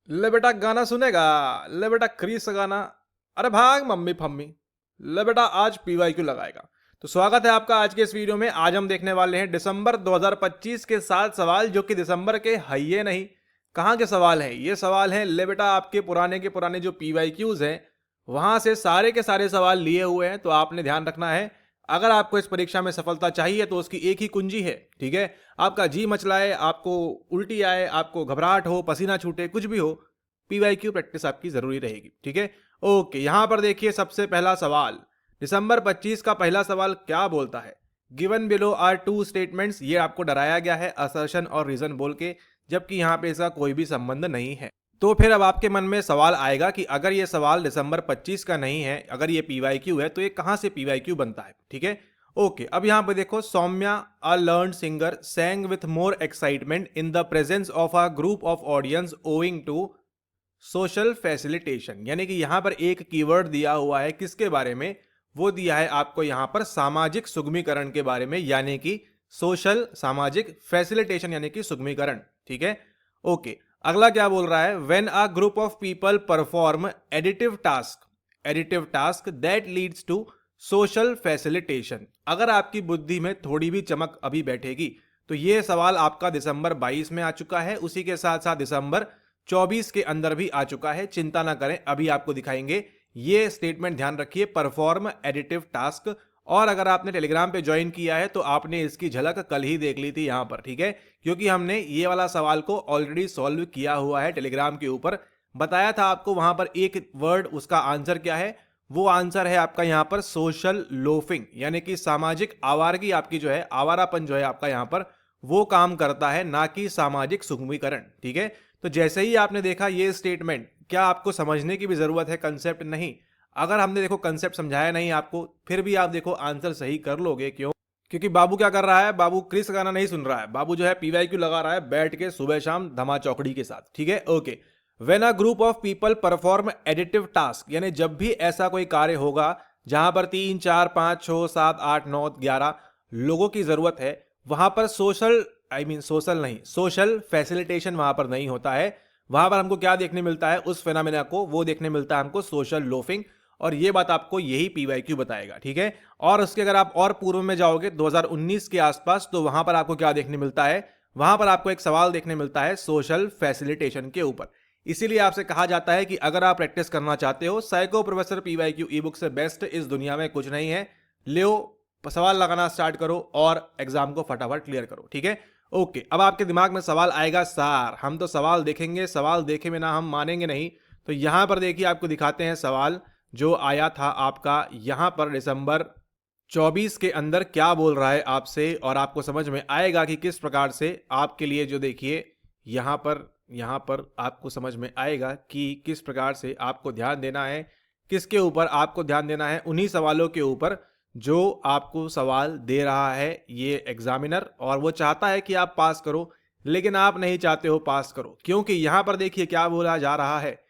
ले बेटा गाना सुनेगा। ले बेटा क्रीस गाना। अरे भाग मम्मी फम्मी। ले बेटा आज पीवाईक्यू लगाएगा। तो स्वागत है आपका आज के इस वीडियो में। आज हम देखने वाले हैं दिसंबर 2025 के 7 सवाल जो कि दिसंबर के है ये नहीं। कहाँ के सवाल हैं ये? सवाल हैं ले बेटा आपके पुराने के पुराने जो पीवाईक्यूज हैं वहां से सारे के सारे सवाल लिए हुए हैं। तो आपने ध्यान रखना है, अगर आपको इस परीक्षा में सफलता चाहिए तो उसकी एक ही कुंजी है, ठीक है? आपका जी मचलाए, आपको उल्टी आए, आपको घबराहट हो, पसीना छूटे, कुछ भी हो, पीवाईक्यू प्रैक्टिस आपकी जरूरी रहेगी, ठीक है? ओके, यहां पर देखिए सबसे पहला सवाल दिसंबर 25 का पहला सवाल क्या बोलता है? Given below are two statements. ये आपको डराया गया है असर्शन और रीजन बोल के, जबकि यहां पे इसका कोई भी संबंध नहीं है। तो फिर अब आपके मन में सवाल आएगा कि अगर ये सवाल दिसंबर 25 का नहीं है, अगर ये पीवाईक्यू है, तो ये कहां से पीवाईक्यू बनता है, ठीक है? ओके, अब यहां पे देखो, Saumya a learn singer sang with more excitement in the presence of a group of audience owing to social facilitation. यानी कि यहां पर एक कीवर्ड दिया हुआ है, किसके बारे में? वो दिया है आपको यहां पर सामाजिक सुगमीकरण के बारे में, यानी कि सोशल, सामाजिक, फैसिलिटेशन यानी कि सुगमीकरण, ठीक है? ओके, अगला क्या बोल रहा है? When a group of people perform additive task that leads to social facilitation. अगर आपकी बुद्धि में थोड़ी भी चमक अभी बैठेगी तो ये सवाल आपका दिसंबर 22 में आ चुका है, उसी के साथ साथ दिसंबर 24 के अंदर भी आ चुका है। चिंता ना करें, अभी आपको दिखाएंगे। ये स्टेटमेंट ध्यान रखिए, परफॉर्म एडिटिव टास्क। और अगर आपने टेलीग्राम पे ज्वाइन किया है तो आपने इसकी झलक कल ही देख ली थी यहां पर, ठीक है? क्योंकि हमने ये वाला सवाल को ऑलरेडी सॉल्व किया हुआ है टेलीग्राम के ऊपर। बताया था आपको वहां पर एक वर्ड, उसका आंसर क्या है? वो आंसर है आपका यहां पर सोशल लोफिंग, यानी कि सामाजिक आवारगी। आपकी जो है आवारापन जो है आपका यहां पर वो काम करता है, ना कि सामाजिक सुगमीकरण, ठीक है? तो जैसे ही आपने देखा ये स्टेटमेंट, क्या आपको समझने की भी जरूरत है कंसेप्ट? नहीं। अगर हमने देखो कंसेप्ट समझाया नहीं आपको, फिर भी आप देखो आंसर सही कर लोगे। क्यों? क्योंकि बाबू क्या कर रहा है? बाबू क्रिस गाना नहीं सुन रहा है, बाबू जो है पीवाईक्यू लगा रहा है बैठ के सुबह शाम धमा चौकड़ी के साथ, ठीक है? Okay, when a group of people perform additive task, यानी जब भी ऐसा कोई कार्य होगा जहां पर 3 4 5 6 7 8 9 11 लोगों की जरूरत है, वहां पर सोशल, सोशल नहीं, सोशल फैसिलिटेशन वहां पर नहीं होता है। वहां पर हमको क्या देखने मिलता है? उस फेनामिना को वो देखने मिलता है हमको सोशल लोफिंग। और ये बात आपको यही पीवाईक्यू बताएगा, ठीक है? और उसके अगर आप और पूर्व में जाओगे 2019 के आसपास, तो वहां पर आपको क्या देखने मिलता है? वहां पर आपको एक सवाल देखने मिलता है सोशल फैसिलिटेशन के ऊपर। इसीलिए आपसे कहा जाता है कि अगर आप प्रैक्टिस करना चाहते हो, साइको प्रोफेसर पीवाईक्यू ई बुक से बेस्ट इस दुनिया में कुछ नहीं है। लियो, सवाल लगाना स्टार्ट करो और एग्जाम को फटाफट क्लियर करो, ठीक है? ओके, अब आपके दिमाग में सवाल आएगा, सर हम तो सवाल देखेंगे, सवाल देखे बिना हम मानेंगे नहीं। तो यहां पर देखिए आपको दिखाते हैं सवाल जो आया था आपका यहां पर दिसंबर 24 के अंदर क्या बोल रहा है आपसे, और आपको समझ में आएगा कि किस प्रकार से आपके लिए जो, देखिए यहां पर आपको समझ में आएगा कि किस प्रकार से आपको ध्यान देना है। किसके ऊपर आपको ध्यान देना है? उन्हीं सवालों के ऊपर जो आपको सवाल दे रहा है ये एग्जामिनर, और वो चाहता है कि आप पास करो, लेकिन आप नहीं चाहते हो पास करो। क्योंकि यहां पर देखिए क्या बोला जा रहा है।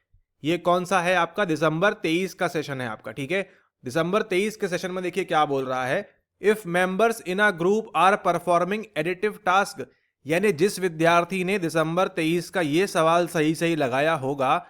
ये कौन सा है आपका? दिसंबर 23 का सेशन है आपका, ठीक है? दिसंबर 23 के सेशन में देखिए क्या बोल रहा है। If members in a group are performing additive task, यानी जिस विद्यार्थी ने दिसंबर 23 का ये सवाल सही सही लगाया होगा,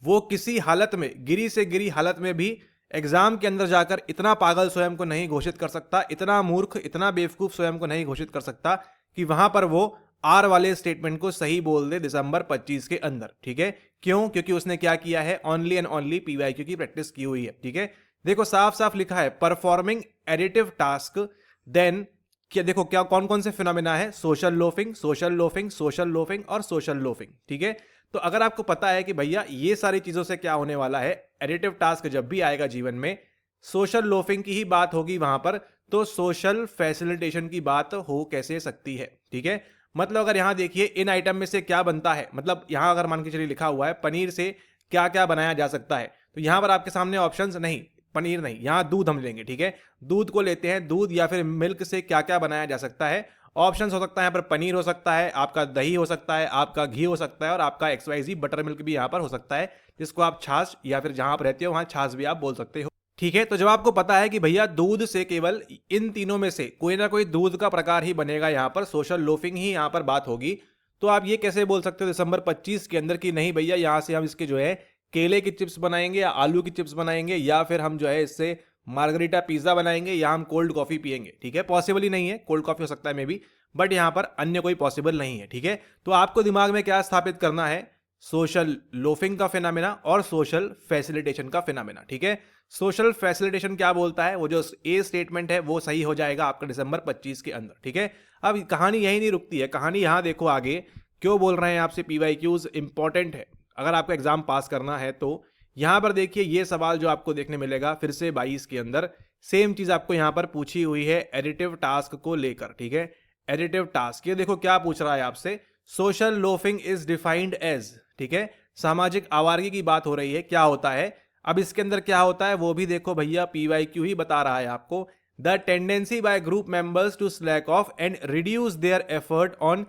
वो किसी हालत में, गिरी से गिरी हालत में भी एग्जाम के अंदर जाकर इतना पागल स्वयं को नहीं घोषित कर सकता, इतना मूर्ख, इतना बेवकूफ स्वयं को नहीं घोषित कर सकता कि वहां पर वो आर वाले स्टेटमेंट को सही बोल दे दिसंबर 25 के अंदर, ठीक है? क्यों? क्योंकि उसने क्या किया है? ओनली एंड ओनली पीवाईक्यू की प्रैक्टिस की हुई है, ठीक है? देखो साफ साफ लिखा है परफॉर्मिंग एडिटिव टास्क, देन क्या, देखो क्या कौन कौन से फिनोमिना है? Social loafing, social loafing, social loafing और सोशल लोफिंग, ठीक है? तो अगर आपको पता है कि भैया ये सारी चीजों से क्या होने वाला है, एडिटिव टास्क जब भी आएगा जीवन में सोशल लोफिंग की ही बात होगी वहां पर, तो सोशल फैसिलिटेशन की बात हो कैसे सकती है, ठीक है? मतलब अगर यहां देखिए इन आइटम में से क्या बनता है, मतलब यहां अगर मान के चलिए लिखा हुआ है पनीर से क्या क्या बनाया जा सकता है, तो यहां पर आपके सामने ऑप्शंस नहीं, पनीर नहीं, यहां दूध हम लेंगे, ठीक है? दूध को लेते हैं, दूध या फिर मिल्क से क्या क्या बनाया जा सकता है। ऑप्शंस हो सकता है यहाँ पर पनीर हो सकता है, आपका दही हो सकता है, आपका घी हो सकता है, और आपका XYZ बटर मिल्क भी यहाँ पर हो सकता है, जिसको आप छाछ, या फिर जहां आप रहते हो वहां छाछ भी आप बोल सकते हो, ठीक है? तो जब आपको पता है कि भैया दूध से केवल इन तीनों में से कोई ना कोई दूध का प्रकार ही बनेगा, यहां पर सोशल लोफिंग ही यहां पर बात होगी, तो आप ये कैसे बोल सकते हो दिसंबर 25 के अंदर कि नहीं भैया यहाँ से हम इसके जो है केले की चिप्स बनाएंगे या आलू की चिप्स बनाएंगे या फिर हम जो है इससे मार्गरीटा पिज्जा बनाएंगे या हम कोल्ड कॉफी पिएंगे, ठीक है। पॉसिबल ही नहीं है, कोल्ड कॉफी हो सकता है मे बी, बट यहाँ पर अन्य कोई पॉसिबल नहीं है, ठीक है। तो आपको दिमाग में क्या स्थापित करना है, सोशल लोफिंग का फिनोमेना और सोशल फैसिलिटेशन का फिनोमेना, ठीक है। सोशल फैसिलिटेशन क्या बोलता है, वो जो ए स्टेटमेंट है वो सही हो जाएगा आपका दिसंबर 25 के अंदर, ठीक है। अब कहानी यही नहीं रुकती है, कहानी यहाँ देखो आगे क्यों बोल रहे हैं आपसे पीवाईक्यूज इंपॉर्टेंट है अगर आपको एग्जाम पास करना है। तो यहां पर देखिए ये सवाल जो आपको देखने मिलेगा फिर से 22 के अंदर, सेम चीज आपको यहां पर पूछी हुई है एडिटिव टास्क को लेकर, ठीक है। एडिटिव टास्क, ये देखो क्या पूछ रहा है आपसे, social loafing is defined as, ठीक है, सामाजिक आवारगी की बात हो रही है, क्या होता है। अब इसके अंदर क्या होता है वो भी देखो भैया, पीवाईक्यू ही बता रहा है आपको, the tendency by group members to slack off and reduce their effort on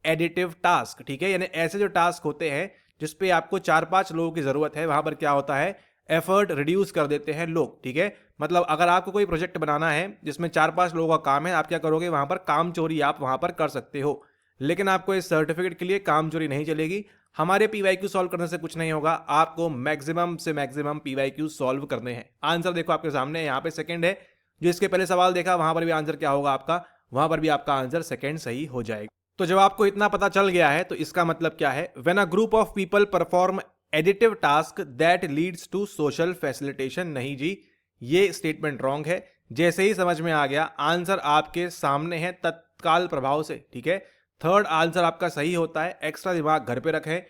additive task, ठीक है। यानी ऐसे जो टास्क होते हैं जिसपे आपको 4-5 लोगों की जरूरत है, वहां पर क्या होता है, एफर्ट रिड्यूस कर देते हैं लोग, ठीक है। मतलब अगर आपको कोई प्रोजेक्ट बनाना है जिसमें 4-5 लोगों का काम है, आप क्या करोगे, वहां पर काम चोरी आप वहां पर कर सकते हो, लेकिन आपको इस सर्टिफिकेट के लिए काम चोरी नहीं चलेगी। हमारे पीवाईक्यू सॉल्व करने से कुछ नहीं होगा, आपको मैक्सिमम से मैक्सिमम पीवाईक्यू सॉल्व करने हैं। आंसर देखो आपके सामने, यहाँ पे सेकंड है, जो इसके पहले सवाल देखा वहां पर भी आंसर क्या होगा आपका, वहां पर भी आपका आंसर सेकंड सही हो जाएगा। तो जब आपको इतना पता चल गया है तो इसका मतलब क्या है, when a group of people perform additive task that leads to social facilitation, नहीं जी ये स्टेटमेंट रॉन्ग है। जैसे ही समझ में आ गया, आंसर आपके सामने है तत्काल प्रभाव से, ठीक है। थर्ड आंसर आपका सही होता है, एक्स्ट्रा दिमाग घर पे रखें,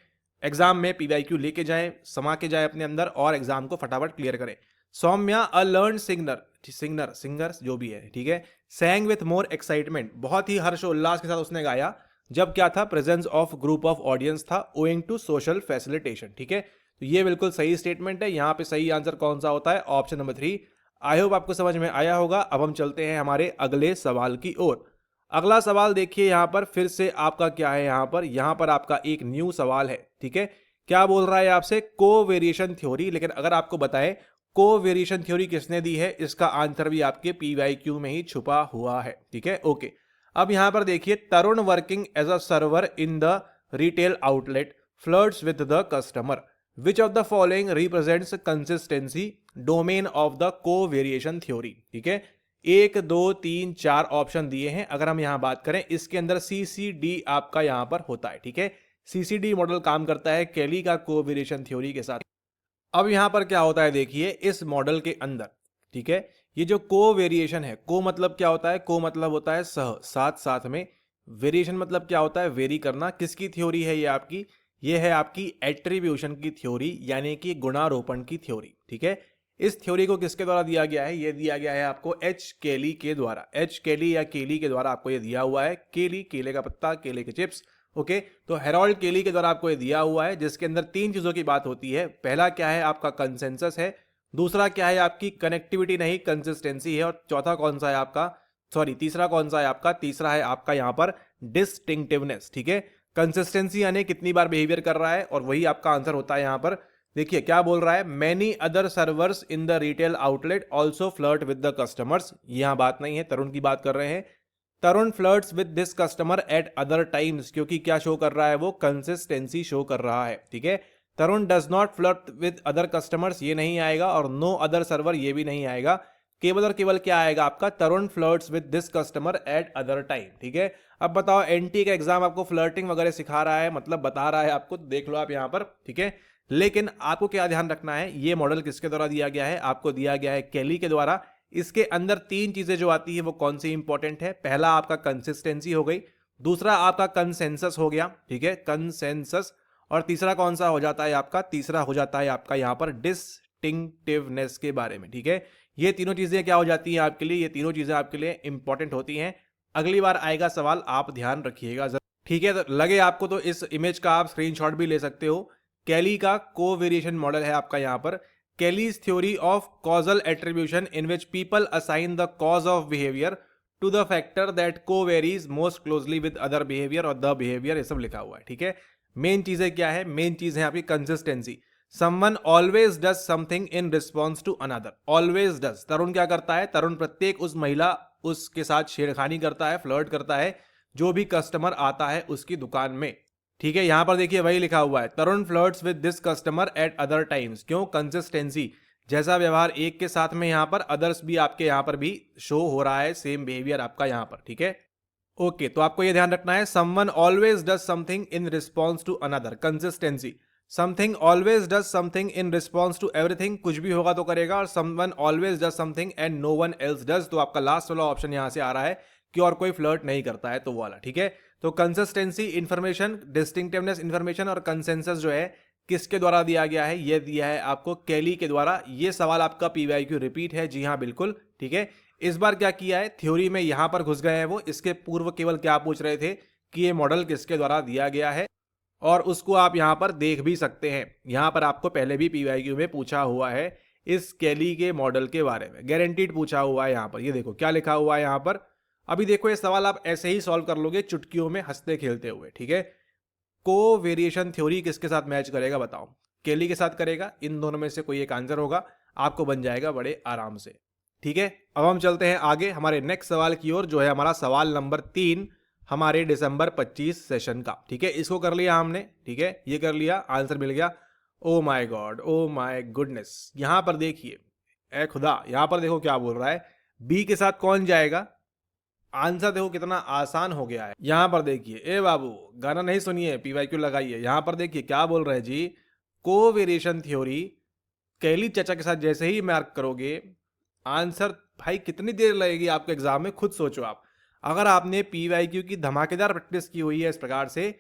एग्जाम में पीवाईक्यू लेके जाएं, समा के जाए अपने अंदर और एग्जाम को फटाफट क्लियर करें। सौम्या अ लर्न सिंगर्स जो भी है, ठीक है, सैंग विथ मोर एक्साइटमेंट, बहुत ही हर्षोल्लास के साथ उसने गाया जब क्या था, presence of group of audience था, ओइंग टू सोशल फैसिलिटेशन, ठीक है। तो ये बिल्कुल सही स्टेटमेंट है, यहाँ पे सही आंसर कौन सा होता है, ऑप्शन नंबर 3। आई होप आपको समझ में आया होगा। अब हम चलते हैं हमारे अगले सवाल की ओर। अगला सवाल देखिए यहाँ पर फिर से आपका क्या है, यहाँ पर आपका एक न्यू सवाल है, ठीक है। क्या बोल रहा है आपसे, कोवेरिएशन थ्योरी, लेकिन अगर आपको बताए कोवेरिएशन थ्योरी किसने दी है, इसका आंसर भी आपके पीवाईक्यू में ही छुपा हुआ है, ठीक है, ओके। अब यहां पर देखिए, Tarun working as a server in the retail outlet flirts with the customer, which of the following represents consistency domain of the covariation theory, ठीक है। 1 2 3 4 ऑप्शन दिए हैं। अगर हम यहां बात करें, इसके अंदर सीसीडी आपका यहां पर होता है, ठीक है। सीसीडी मॉडल काम करता है केली का कोवेरिएशन थ्योरी के साथ। अब यहां पर क्या होता है देखिए, इस मॉडल के अंदर, ठीक है, ये जो को वेरिएशन है, को मतलब क्या होता है, को मतलब होता है सह, साथ साथ में, वेरिएशन मतलब क्या होता है, वेरी करना। किसकी थ्योरी है ये आपकी, ये है आपकी एट्रीब्यूशन की थ्योरी, यानी कि गुणारोपण की थ्योरी, ठीक है। इस थ्योरी को किसके द्वारा दिया गया है, ये दिया गया है आपको एच केली के द्वारा, एच केली या केली के द्वारा आपको ये दिया हुआ है। केली, केले का पत्ता, केले के चिप्स, ओके। तो हेरोल्ड केली के द्वारा आपको ये दिया हुआ है, जिसके अंदर 3 चीजों की बात होती है। पहला क्या है आपका, कंसेंसस है। दूसरा क्या है आपकी, कनेक्टिविटी नहीं कंसिस्टेंसी है। और चौथा कौन सा है आपका, तीसरा कौन सा है आपका, तीसरा है आपका यहां पर डिस्टिंक्टिवनेस, ठीक है। कंसिस्टेंसी यानी कितनी बार बिहेवियर कर रहा है, और वही आपका आंसर होता है यहां पर। देखिए क्या बोल रहा है, many other servers in the retail outlet also flirt with the customers, यहां बात नहीं है, तरुण की बात कर रहे हैं। Tarun flirts with this customer at other times, क्योंकि क्या शो कर रहा है, वो कंसिस्टेंसी शो कर रहा है, ठीक है। Tarun does not flirt with other customers, ये नहीं आएगा, और नो अदर सर्वर ये भी नहीं आएगा। केवल और केवल क्या आएगा आपका, Tarun flirts with this customer at other time, ठीक है। अब बताओ, एनटी का एग्जाम आपको फ्लर्टिंग वगैरह सिखा रहा है, मतलब बता रहा है आपको, देख लो आप यहां पर, ठीक है। लेकिन आपको क्या ध्यान रखना है, ये मॉडल किसके द्वारा दिया गया है, आपको दिया गया है केली के द्वारा। इसके अंदर 3 चीजें जो आती है वो कौन सी इंपॉर्टेंट है, पहला आपका कंसिस्टेंसी हो गई, दूसरा आपका कंसेंसस हो गया, ठीक है, कंसेंसस, और तीसरा कौन सा हो जाता है आपका, तीसरा हो जाता है आपका यहां पर डिस्टिंक्टिवनेस के बारे में, ठीक है। ये तीनों चीजें क्या हो जाती हैं आपके लिए, ये तीनों चीजें आपके लिए इंपॉर्टेंट होती हैं। अगली बार आएगा सवाल, आप ध्यान रखिएगा, ठीक है। तो लगे आपको तो इस इमेज का आप स्क्रीनशॉट भी ले सकते हो। केली का कोवेरिएशन मॉडल है आपका यहां पर, Kelly's theory of causal attribution in which people assign the cause of behavior to the factor that co-varies most closely with other behavior और the behavior, ये सब लिखा हुआ है, ठीक है। मेन चीजें क्या है, मेन चीज है आपकी consistency. Someone always does something in response to another, always does। तरुण क्या करता है, तरुण प्रत्येक उस महिला उसके साथ छेड़खानी करता है, फ्लर्ट करता है, जो भी कस्टमर आता है उसकी दुकान में, ठीक है, यहां पर देखिए वही लिखा हुआ है, Tarun flirts with this customer at other times. क्यों? कंसिस्टेंसी, जैसा व्यवहार एक के साथ में यहां पर अदर्स भी आपके यहां पर भी शो हो रहा है, सेम बिहेवियर आपका यहां पर। ठीक है, ओके, तो आपको ये ध्यान रखना है, someone always does something in response to another, consistency, something always does something in response to everything, कुछ भी होगा तो करेगा, और someone always does something and no one else does, तो आपका लास्ट वाला ऑप्शन यहां से आ रहा है कि और कोई फ्लर्ट नहीं करता है, तो वो वाला। ठीक है, तो कंसिस्टेंसी, इंफॉर्मेशन, डिस्टिंक्टिवनेस इंफॉर्मेशन और कंसेंसस जो है किसके द्वारा दिया गया है? ये दिया है आपको केली के द्वारा। ये सवाल आपका पीवाईक्यू रिपीट है, जी हाँ बिल्कुल। ठीक है, इस बार क्या किया है, थ्योरी में यहां पर घुस गए हैं वो। इसके पूर्व केवल क्या पूछ रहे थे कि ये मॉडल किसके द्वारा दिया गया है, और उसको आप यहां पर देख भी सकते हैं। यहां पर आपको पहले भी पीवाईक्यू में पूछा हुआ है इस केली के मॉडल के बारे में, गारंटीड पूछा हुआ है। यहां पर ये देखो क्या लिखा हुआ है यहां पर। अभी देखो ये सवाल आप ऐसे ही सॉल्व कर लोगे चुटकियों में हंसते खेलते हुए। ठीक है, को वेरिएशन थ्योरी किसके साथ मैच करेगा बताओ? केली के साथ करेगा। इन दोनों में से कोई एक आंसर होगा, आपको बन जाएगा बड़े आराम से। ठीक है, अब हम चलते हैं आगे हमारे नेक्स्ट सवाल की ओर, जो है हमारा सवाल नंबर 3 हमारे दिसंबर 25 सेशन का। ठीक है, इसको कर लिया हमने। ठीक है, ये कर लिया, आंसर मिल गया। Oh my God, oh my goodness, यहां पर देखिए, ए खुदा, यहां पर देखो क्या बोल रहा है, बी के साथ कौन जाएगा? आंसर देखो कितना आसान हो गया है। यहां पर देखिए, ए बाबू गाना नहीं सुनिए, पीवाईक्यू लगाइए। यहां पर देखिए क्या बोल रहे हैं जी, को वेरिएशन थ्योरी कैली चाचा के साथ जैसे ही मार्क करोगे, आंसर भाई कितनी देर लगेगी आपके एग्जाम में, खुद सोचो आप। अगर आपने पीवाईक्यू की धमाकेदार प्रैक्टिस की हुई है इस प्रकार से,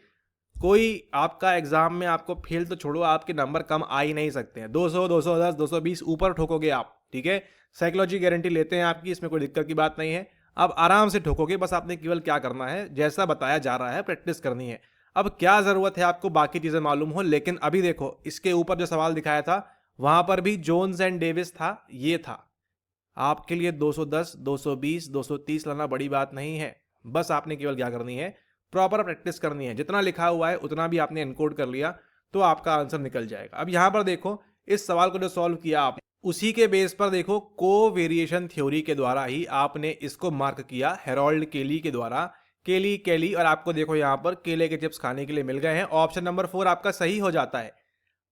कोई आपका एग्जाम में आपको फेल तो छोड़ो, आपके नंबर कम आ ही नहीं सकते हैं। 200, 210, 220 ऊपर ठोकोगे आप। ठीक है, साइकोलॉजी गारंटी लेते हैं आपकी, इसमें कोई दिक्कत की बात नहीं है। अब आराम से ठोकोगे, बस आपने केवल क्या करना है, जैसा बताया जा रहा है प्रैक्टिस करनी है। अब क्या जरूरत है आपको बाकी चीजें मालूम हो, लेकिन अभी देखो इसके ऊपर जो सवाल दिखाया था वहां पर भी जोन्स एंड डेविस था, ये था आपके लिए 210, 220, 230 लाना बड़ी बात नहीं है। बस आपने केवल क्या करनी है, प्रॉपर प्रैक्टिस करनी है। जितना लिखा हुआ है उतना भी आपने एनकोड कर लिया तो आपका आंसर निकल जाएगा। अब यहां पर देखो, इस सवाल को जो सॉल्व किया आप, उसी के बेस पर देखो को वेरिएशन थ्योरी के द्वारा ही आपने इसको मार्क किया, हेरोल्ड केली के द्वारा। केली केली, और आपको देखो यहां पर केले के चिप्स खाने के लिए मिल गए हैं। ऑप्शन नंबर 4 आपका सही हो जाता है।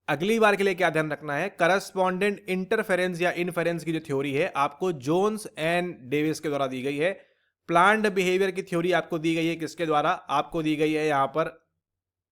अगली बार के लिए क्या ध्यान रखना है, करस्पॉन्डेंट इंटरफेरेंस या इनफेरेंस की जो थ्योरी है आपको जोन्स एंड डेविस के द्वारा दी गई है। प्लांट बिहेवियर की थ्योरी आपको दी गई है किसके द्वारा? आपको दी गई है यहां पर,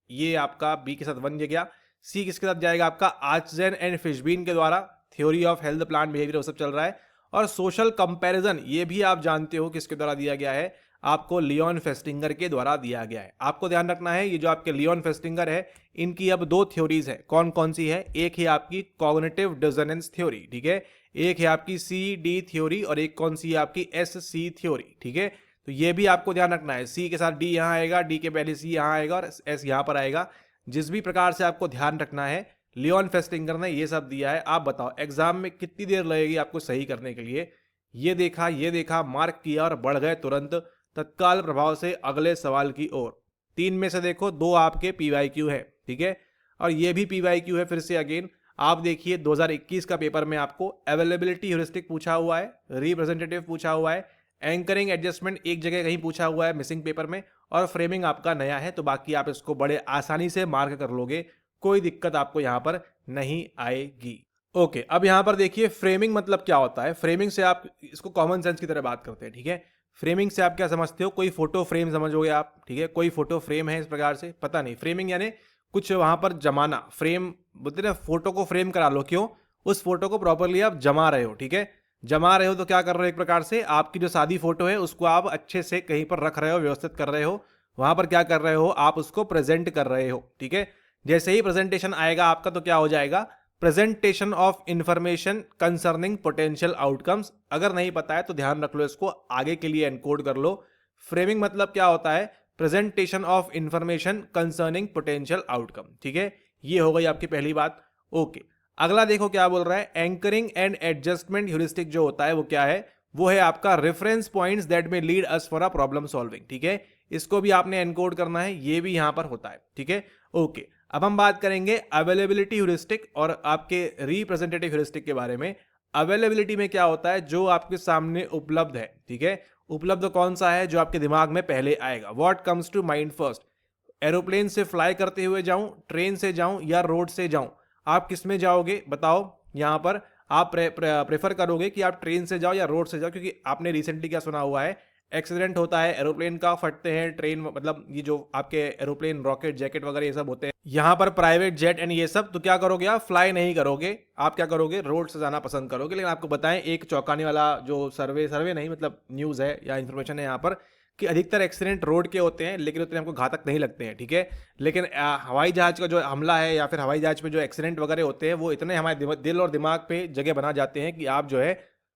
ये आपका बी के साथ बन गया। सी किसके साथ जाएगा आपका? आर्चजेन एंड फिशबीन के द्वारा, theory of health plant behaviour वो सब चल रहा है। और सोशल कंपैरिजन ये भी आप जानते हो किसके द्वारा दिया गया है, आपको लियोन फेस्टिंगर के द्वारा दिया गया है। आपको ध्यान रखना है ये जो आपके लियोन फेस्टिंगर है, इनकी अब 2 थ्योरीज है। कौन कौन सी है? एक है आपकी कॉग्निटिव डिसोनेंस थ्योरी, ठीक है, एक है आपकी सी डी थ्योरी, और एक कौन सी है आपकी एस सी थ्योरी। ठीक है, तो ये भी आपको ध्यान रखना है, सी के साथ डी यहां आएगा, डी के पहले सी यहां आएगा और एस यहां पर आएगा। जिस भी प्रकार से आपको ध्यान रखना है, लियोन फेस्टिंगर ने ये सब दिया है। आप बताओ एग्जाम में कितनी देर लगेगी आपको सही करने के लिए? ये देखा, मार्क किया और बढ़ गए तुरंत तत्काल प्रभाव से अगले सवाल की ओर। 3 में से देखो 2 आपके पीवाईक्यू है, ठीक है, और ये भी पीवाईक्यू है। फिर से अगेन आप देखिए 2021 का पेपर में आपको अवेलेबिलिटी ह्यूरिस्टिक पूछा हुआ है, रिप्रेजेंटेटिव पूछा हुआ है, एंकरिंग एडजस्टमेंट एक जगह कहीं पूछा हुआ है मिसिंग पेपर में, और फ्रेमिंग आपका नया है। तो बाकी आप इसको बड़े आसानी से मार्क कर लोगे, कोई दिक्कत आपको यहां पर नहीं आएगी। ओके, अब यहां पर देखिए फ्रेमिंग मतलब क्या होता है। फ्रेमिंग से आप इसको कॉमन सेंस की तरह बात करते हैं, ठीक है। फ्रेमिंग से आप क्या समझते हो? कोई फोटो फ्रेम समझोगे आप, ठीक है, कोई फोटो फ्रेम है इस प्रकार से, पता नहीं। फ्रेमिंग यानी कुछ वहां पर जमाना, फ्रेम बोलते ना, फोटो को फ्रेम करा लो। क्यों? उस फोटो को प्रॉपरली आप जमा रहे हो, ठीक है। जमा रहे हो तो क्या कर रहे हो? एक प्रकार से आपकी जो सादी फोटो है उसको आप अच्छे से कहीं पर रख रहे हो, व्यवस्थित कर रहे हो। वहां पर क्या कर रहे हो? आप उसको प्रेजेंट कर रहे हो, ठीक है। जैसे ही प्रेजेंटेशन आएगा आपका तो क्या हो जाएगा? Presentation of information concerning potential outcomes. अगर नहीं पता है तो ध्यान रख लो, इसको आगे के लिए एनकोड कर लो। फ्रेमिंग मतलब क्या होता है? Presentation of information concerning potential outcome, ठीक है। ये हो गई आपकी पहली बात। ओके, अगला देखो क्या बोल रहा है, एंकरिंग एंड एडजस्टमेंट ह्यूरिस्टिक जो होता है वो क्या है? वो है आपका रेफरेंस पॉइंट्स दैट में lead us for a problem solving, ठीक है। इसको भी आपने एनकोड करना है, ये भी यहां पर होता है, ठीक है। ओके, अब हम बात करेंगे अवेलेबिलिटी ह्यूरिस्टिक और आपके रिप्रेजेंटेटिव ह्यूरिस्टिक के बारे में। अवेलेबिलिटी में क्या होता है? जो आपके सामने उपलब्ध है, ठीक है। उपलब्ध कौन सा है? जो आपके दिमाग में पहले आएगा, what comes to mind first. Aeroplane से फ्लाई करते हुए जाऊं, ट्रेन से जाऊं या रोड से जाऊं, आप किस में जाओगे बताओ। यहाँ पर आप प्रेफर करोगे कि आप ट्रेन से जाओ या रोड से जाओ, क्योंकि आपने रिसेंटली क्या सुना हुआ है, एक्सीडेंट होता है, एरोप्लेन का फटते हैं, ट्रेन मतलब ये जो आपके एरोप्लेन रॉकेट जैकेट वगैरह ये सब होते हैं यहाँ पर, प्राइवेट जेट एंड ये सब, तो क्या करोगे आप, फ्लाई नहीं करोगे, आप क्या करोगे, रोड से जाना पसंद करोगे। लेकिन आपको बताएं एक चौंकाने वाला जो सर्वे नहीं मतलब न्यूज़ है या इन्फॉर्मेशन है यहाँ पर, कि अधिकतर एक्सीडेंट रोड के होते हैं लेकिन उतने हमको घातक नहीं लगते हैं, ठीक है। लेकिन हवाई जहाज का जो हमला है या फिर हवाई जहाज पे जो एक्सीडेंट वगैरह होते हैं वो इतने हमारे दिल और दिमाग पे जगह बना जाते हैं कि आप जो है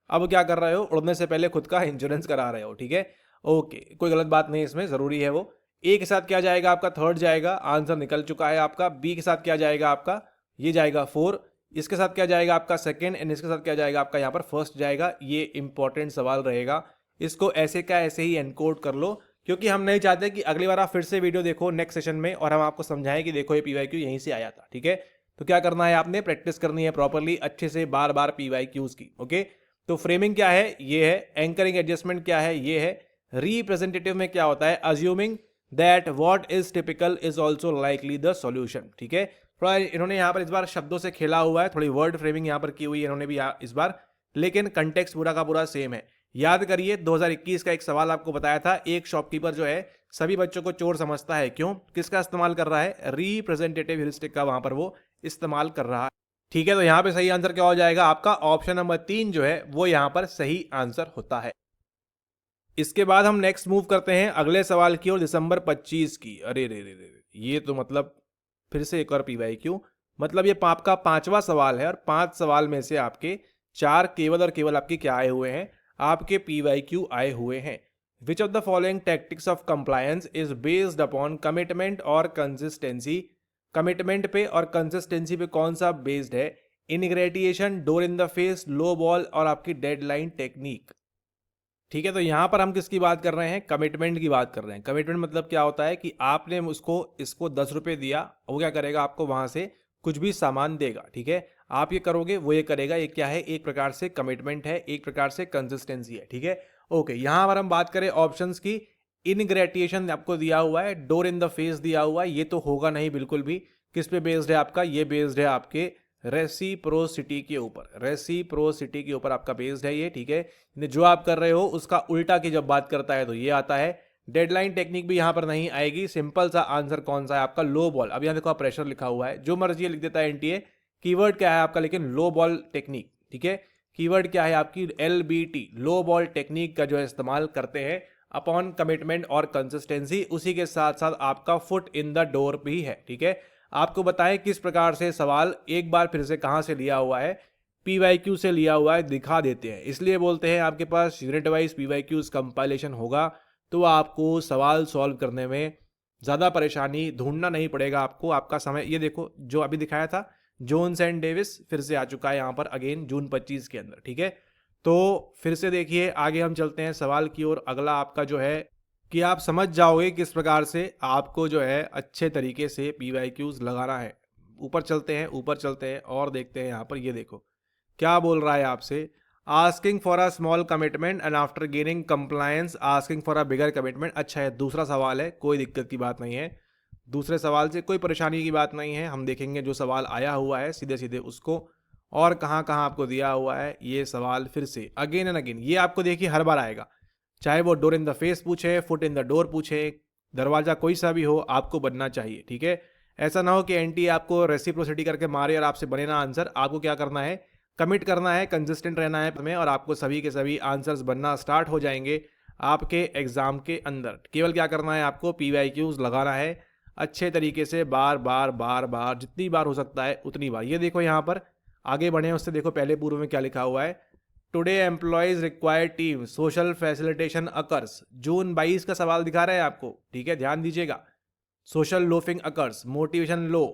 अब क्या कर रहे हो, उड़ने से पहले खुद का इंश्योरेंस करा रहे हो, ठीक है। ओके, कोई गलत बात नहीं, इसमें ज़रूरी है वो। ए के साथ क्या जाएगा आपका, थर्ड जाएगा, आंसर निकल चुका है आपका। बी के साथ क्या जाएगा आपका, ये जाएगा 4। इसके साथ क्या जाएगा आपका सेकंड, एंड इसके साथ क्या जाएगा आपका यहाँ पर फर्स्ट जाएगा। ये इंपॉर्टेंट सवाल रहेगा, इसको ऐसे का ऐसे ही एनकोड कर लो, क्योंकि हम नहीं चाहते कि अगली बार आप फिर से वीडियो देखो नेक्स्ट सेशन में और हम आपको समझाएं कि देखो ये पीवाईक्यू यहीं से आया था, ठीक है। तो क्या करना है, आपने प्रैक्टिस करनी है प्रॉपरली अच्छे से बार बार पीवाईक्यूज की, ओके। तो फ्रेमिंग क्या है, ये है। एंकरिंग एडजस्टमेंट क्या है, ये है। रिप्रेजेंटेटिव में क्या होता है, assuming that what is typical is also likely the solution, ठीक है। थोड़ा इन्होंने यहाँ पर इस बार शब्दों से खेला हुआ है, थोड़ी वर्ड फ्रेमिंग यहाँ पर की हुई है इन्होंने भी इस बार, लेकिन कंटेक्स्ट पूरा का पूरा सेम है। याद करिए 2021 का एक सवाल आपको बताया था, एक शॉपकीपर जो है सभी बच्चों को चोर समझता है, क्यों, किसका इस्तेमाल कर रहा है, रिप्रेजेंटेटिव ह्यूरिस्टिक का वहां पर वो इस्तेमाल कर रहा है, ठीक है। तो यहां पे सही आंसर क्या हो जाएगा आपका, ऑप्शन नंबर 3 जो है वो यहां पर सही आंसर होता है। इसके बाद हम नेक्स्ट मूव करते हैं अगले सवाल की ओर, दिसंबर 25 की। अरे रे रे रे, ये तो मतलब फिर से एक और पीवाईक्यू, मतलब ये आपका 5वां सवाल है और 5 सवाल में से आपके 4 केवल और केवल आपके क्या आए हुए हैं, आपके पीवाईक्यू आए हुए हैं। Which of the following tactics of compliance is based upon commitment और कंसिस्टेंसी, कमिटमेंट पे और कंसिस्टेंसी पे कौन सा बेस्ड है, ingratiation, door in the face, low ball और आपकी डेडलाइन टेक्निक, ठीक है। तो यहां पर हम किसकी बात कर रहे हैं, कमिटमेंट की बात कर रहे हैं। कमिटमेंट मतलब क्या होता है कि आपने उसको इसको 10 रुपए दिया, वो क्या करेगा, आपको वहां से कुछ भी सामान देगा, ठीक है। आप ये करोगे वो ये करेगा, ये क्या है, एक प्रकार से कमिटमेंट है, एक प्रकार से कंसिस्टेंसी है, ठीक है। ओके, यहां पर हम बात करें ऑप्शंस की, इनग्रेटिएशन आपको दिया हुआ है, डोर इन द फेस दिया हुआ है, ये तो होगा नहीं बिल्कुल भी। किस पे बेस्ड है आपका, ये बेस्ड है आपके रेसिप्रोसिटी के ऊपर, रेसिप्रोसिटी के ऊपर आपका बेस्ड है ये, ठीक है। जो आप कर रहे हो उसका उल्टा की जब बात करता है तो ये आता है। डेडलाइन टेक्निक भी यहां पर नहीं आएगी। सिंपल सा आंसर कौन सा है आपका, लो बॉल। अब यहां देखो प्रेशर लिखा हुआ है, जो मर्जी लिख देता है एनटीए, कीवर्ड क्या है आपका, लेकिन लो बॉल टेक्निक, ठीक है। कीवर्ड क्या है आपकी, LBT, लो बॉल टेक्निक का जो है इस्तेमाल करते हैं अपॉन कमिटमेंट और कंसिस्टेंसी। उसी के साथ साथ आपका फुट इन द डोर भी है, ठीक है। आपको बताएं किस प्रकार से सवाल, एक बार फिर से कहां से लिया हुआ है, पीवाईक्यू से लिया हुआ है, दिखा देते हैं। इसलिए बोलते हैं आपके पास यूनिट वाइज पीवाईक्यूज कंपाइलेशन होगा तो आपको सवाल सॉल्व करने में ज़्यादा परेशानी ढूंढना नहीं पड़ेगा आपको, आपका समय, ये देखो जो अभी दिखाया था जोन्स एंड डेविस फिर से आ चुका है यहाँ पर अगेन जून 25 के अंदर, ठीक है। तो फिर से देखिए आगे हम चलते हैं सवाल की ओर। अगला आपका जो है कि आप समझ जाओगे किस प्रकार से आपको जो है अच्छे तरीके से पीवाईक्यूज लगाना है। ऊपर चलते हैं, ऊपर चलते हैं और देखते हैं यहाँ पर, ये देखो क्या बोल रहा है आपसे, asking for a small commitment and after gaining compliance asking for a bigger commitment. अच्छा है, दूसरा सवाल है, कोई दिक्कत की बात नहीं है, दूसरे सवाल से कोई परेशानी की बात नहीं है। हम देखेंगे जो सवाल आया हुआ है सीधे सीधे उसको, और कहाँ कहाँ आपको दिया हुआ है ये सवाल फिर से अगेन एंड अगेन, ये आपको देखिए हर बार आएगा, चाहे वो डोर इन द फेस पूछे, फुट इन द डोर पूछे, दरवाजा कोई सा भी हो आपको बनना चाहिए, ठीक है। ऐसा ना हो कि एनटी आपको रेसिप्रोसिटी करके मारे और आपसे बने ना आंसर। आपको क्या करना है, कमिट करना है, कंसिस्टेंट रहना है में, और आपको सभी के सभी आंसर्स बनना स्टार्ट हो जाएंगे आपके एग्जाम के अंदर। केवल क्या करना है, आपको पीवाईक्यूज लगाना है अच्छे तरीके से, बार बार बार बार, जितनी बार हो सकता है उतनी बार। ये देखो यहाँ पर आगे बढ़े उससे देखो पहले पूर्व में क्या लिखा हुआ है, today employees require team social facilitation occurs. जून 22 का सवाल दिखा रहा है आपको, ठीक है, ध्यान दीजिएगा। सोशल लोफिंग अकर्स, मोटिवेशन लो,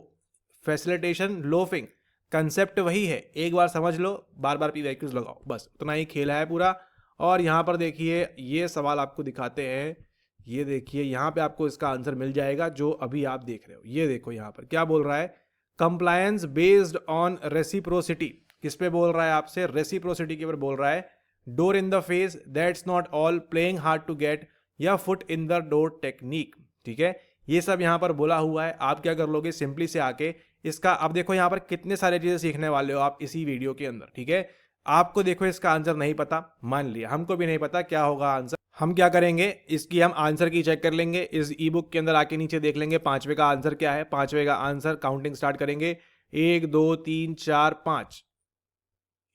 फैसिलिटेशन लोफिंग, कंसेप्ट वही है, एक बार समझ लो, बार बार पीवाईक्यूज लगाओ, बस उतना ही खेल है पूरा। और यहाँ पर देखिए ये सवाल आपको दिखाते हैं, ये देखिए यहाँ पे आपको इसका आंसर मिल जाएगा जो अभी आप देख रहे हो। ये देखो यहाँ पर क्या बोल रहा है, कंप्लायंस बेस्ड ऑन रेसिप्रोसिटी। किस पे बोल रहा है आपसे, रेसिप्रोसिटी के ऊपर बोल रहा है। Door in the face, that's not all, playing hard to get, या foot in the door technique, ठीक है। ये सब यहाँ पर बोला हुआ है। आप क्या कर लोगे, सिंपली से आके इसका, अब देखो यहाँ पर कितने सारे चीज़ें सीखने वाले हो आप इसी वीडियो के अंदर, ठीक है। आपको देखो इसका आंसर नहीं पता, मान लिया, हमको भी नहीं पता क्या होगा आंसर। हम क्या करेंगे, इसकी हम आंसर की चेक कर लेंगे। इस ई बुक के अंदर आके नीचे देख लेंगे पांचवे का आंसर क्या है। पांचवे का आंसर, काउंटिंग स्टार्ट करेंगे, 1 2 3 4 5,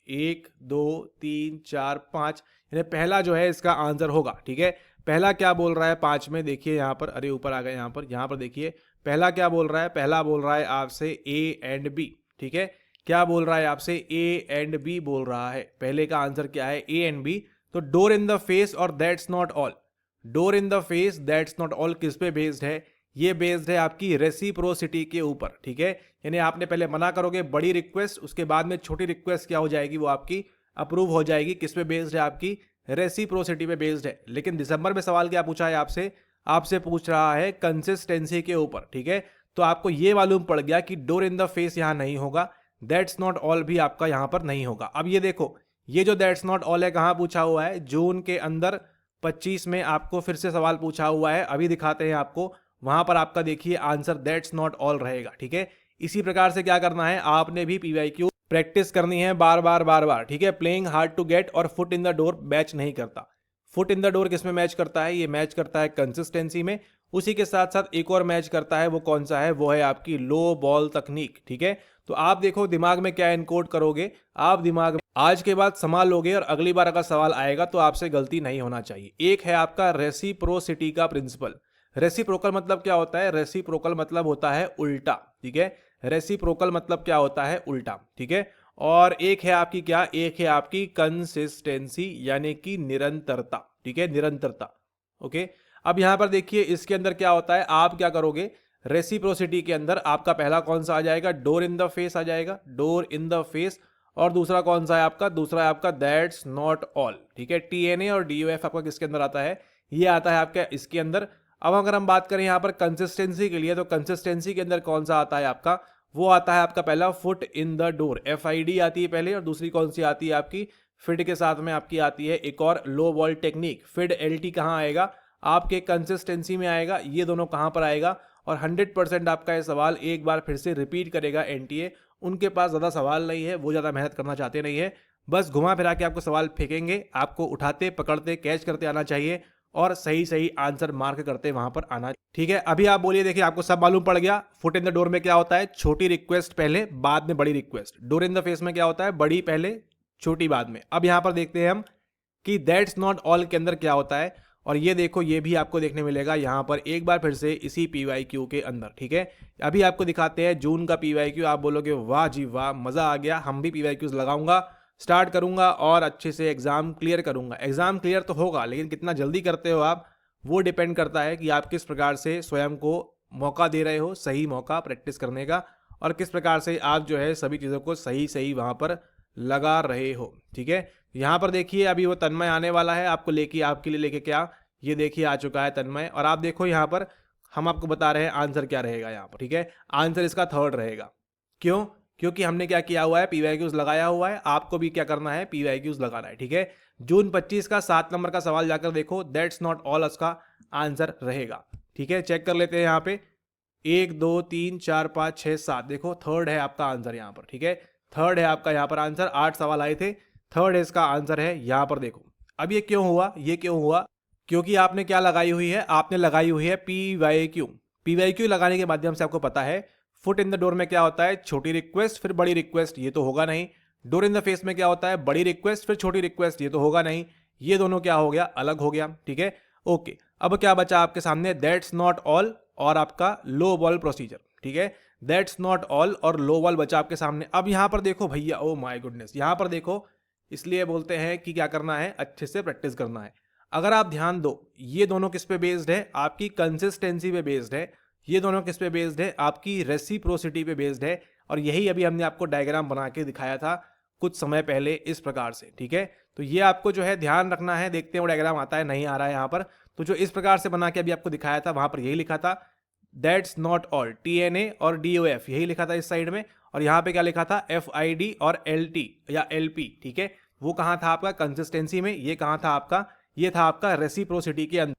1 2 3 4 5, यानी पहला जो है इसका आंसर होगा, ठीक है। पहला क्या बोल रहा है 5 में, देखिए यहाँ पर, अरे ऊपर आ गए, यहाँ पर देखिए पहला क्या बोल रहा है। पहला बोल रहा है आपसे ए एंड बी, ठीक है। क्या बोल रहा है आपसे, ए एंड बी बोल रहा है। पहले का आंसर क्या है, ए एंड बी। तो डोर इन द फेस और that's not all, door in the face that's not all किस पे बेस्ड है, ये बेस्ड है आपकी रेसिप्रोसिटी के ऊपर, ठीक है। यानी आपने पहले मना करोगे बड़ी रिक्वेस्ट, उसके बाद में छोटी रिक्वेस्ट क्या हो जाएगी, वो आपकी अप्रूव हो जाएगी। किस पे बेस्ड है, आपकी रेसिप्रोसिटी पे बेस्ड है। लेकिन दिसंबर में सवाल क्या पूछा है आपसे, आपसे पूछ रहा है कंसिस्टेंसी के ऊपर, ठीक है। तो आपको ये मालूम पड़ गया कि डोर इन द फेस यहां नहीं होगा, दैट्स नॉट ऑल भी आपका यहां पर नहीं होगा। अब ये देखो, ये जो दैट्स नॉट ऑल है कहां पूछा हुआ है, जून के अंदर 25 में आपको फिर से सवाल पूछा हुआ है। अभी दिखाते हैं आपको, वहां पर आपका देखिए आंसर दैट्स नॉट ऑल रहेगा, ठीक है। इसी प्रकार से क्या करना है, आपने भी पीवाईक्यू प्रैक्टिस करनी है बार बार, ठीक है। प्लेइंग हार्ड टू गेट और foot in the door match नहीं करता। फुट इन द डोर किस में मैच करता है, ये मैच करता है कंसिस्टेंसी में। उसी के साथ साथ एक और मैच करता है, वो कौन सा है, वो है आपकी लो बॉल तकनीक, ठीक है। तो आप देखो दिमाग में क्या इनकोड करोगे, आप दिमाग में आज के बाद संभाल लोगे और अगली बार अगर सवाल आएगा तो आपसे गलती नहीं होना चाहिए। एक है आपका रेसिप्रोसिटी का प्रिंसिपल। रेसिप्रोकल मतलब क्या होता है, रेसिप्रोकल मतलब होता है उल्टा, ठीक है। रेसिप्रोकल मतलब क्या होता है, उल्टा, ठीक है। और एक है आपकी क्या, एक है आपकी कंसिस्टेंसी, यानी कि निरंतरता, ठीक है, निरंतरता, ओके। अब यहां पर देखिए इसके अंदर क्या होता है, आप क्या करोगे, रेसिप्रोसिटी के अंदर आपका पहला कौन सा आ जाएगा, डोर इन द फेस आ जाएगा, डोर इन द फेस। और दूसरा कौन सा है आपका, दूसरा है आपका दैट्स नॉट ऑल, ठीक है। टीएनए और डीओएफ आपका किसके अंदर आता है, ये आता है आपका इसके अंदर। अब अगर हम बात करें यहाँ पर कंसिस्टेंसी के लिए, तो कंसिस्टेंसी के अंदर कौन सा आता है आपका, वो आता है आपका पहला foot in the door, FID आती है पहले, और दूसरी कौन सी आती है आपकी, फिड के साथ में आपकी आती है एक और लो बॉल टेक्निक। फिड LT कहाँ आएगा, आपके कंसिस्टेंसी में आएगा। ये दोनों कहाँ पर आएगा, और 100% आपका ये सवाल एक बार फिर से रिपीट करेगा NTA। उनके पास ज़्यादा सवाल नहीं है, वो ज़्यादा मेहनत करना चाहते नहीं है, बस घुमा फिरा के आपको सवाल फेंकेंगे, आपको उठाते पकड़ते कैच करते आना चाहिए और सही सही आंसर मार्क करते वहां पर आना, ठीक है। अभी आप बोलिए, देखिए आपको सब मालूम पड़ गया। फुट इन द डोर में क्या होता है, छोटी रिक्वेस्ट पहले, बाद में बड़ी request. Door in the face में क्या होता है, बड़ी पहले छोटी बाद में। अब यहां पर देखते हैं हम कि दैट्स नॉट ऑल के अंदर क्या होता है, और ये देखो ये भी आपको देखने मिलेगा यहां पर एक बार फिर से इसी PYQ के अंदर, ठीक है। अभी आपको दिखाते हैं जून का PYQ। आप बोलोगे वाह जी वाह, मजा आ गया, हम भी PYQs लगाऊंगा, स्टार्ट करूंगा और अच्छे से एग्जाम क्लियर करूंगा। एग्जाम क्लियर तो होगा, लेकिन कितना जल्दी करते हो आप, वो डिपेंड करता है कि आप किस प्रकार से स्वयं को मौका दे रहे हो, सही मौका प्रैक्टिस करने का, और किस प्रकार से आप जो है सभी चीज़ों को सही सही वहां पर लगा रहे हो, ठीक है। यहाँ पर देखिए अभी वो तन्मय आने वाला है आपको लेके, आपके लिए लेके, क्या ये देखिए आ चुका है तन्मय। और आप देखो यहाँ पर हम आपको बता रहे हैं आंसर क्या रहेगा यहाँ पर, ठीक है। आंसर इसका थर्ड रहेगा। क्यों, क्योंकि हमने क्या किया हुआ है, PYQs लगाया हुआ है। आपको भी क्या करना है, PYQs लगाना है, ठीक है। जून 25 का 7 नंबर का सवाल जाकर देखो, दैट्स नॉट ऑल उसका आंसर रहेगा, ठीक है। चेक कर लेते हैं यहाँ पे, 1 2 3 4 5 6 7, देखो थर्ड है आपका आंसर यहाँ पर, ठीक है। थर्ड है आपका यहाँ पर आंसर। 8 सवाल आए थे, थर्ड है इसका आंसर है यहाँ पर, देखो। अब ये क्यों हुआ, ये क्यों हुआ, क्योंकि आपने क्या लगाई हुई है, आपने लगाई हुई है PYQ। PYQ लगाने के माध्यम से आपको पता है फुट इन द डोर में क्या होता है, छोटी रिक्वेस्ट फिर बड़ी रिक्वेस्ट, ये तो होगा नहीं। डोर इन द फेस में क्या होता है, बड़ी रिक्वेस्ट फिर छोटी रिक्वेस्ट, ये तो होगा नहीं। ये दोनों क्या हो गया, अलग हो गया, ठीक है, ओके। अब क्या बचा आपके सामने, दैट्स नॉट ऑल और आपका लो बॉल प्रोसीजर, ठीक है। दैट्स नॉट ऑल और लो बॉल बचा आपके सामने। अब यहां पर देखो भैया, ओ माय गुडनेस, यहां पर देखो, इसलिए बोलते हैं कि क्या करना है, अच्छे से प्रैक्टिस करना है। अगर आप ध्यान दो, ये दोनों किस पे बेस्ड है, आपकी कंसिस्टेंसी पे बेस्ड है। ये दोनों किस पे बेस्ड है, आपकी रेसिप्रोसिटी पे बेस्ड है। और यही अभी हमने आपको डायग्राम बना के दिखाया था कुछ समय पहले इस प्रकार से, ठीक है। तो ये आपको जो है ध्यान रखना है। देखते हैं वो डायग्राम आता है, नहीं आ रहा है यहाँ पर। तो जो इस प्रकार से बना के अभी आपको दिखाया था, वहां पर यही लिखा था दैट्स नॉट ऑल, TNA और DOF यही लिखा था इस साइड में। और यहाँ पे क्या लिखा था, FID और LT या LP, ठीक है। वो कहाँ था आपका, कंसिस्टेंसी में। ये कहाँ था आपका, ये था आपका रेसिप्रोसिटी के अंदर।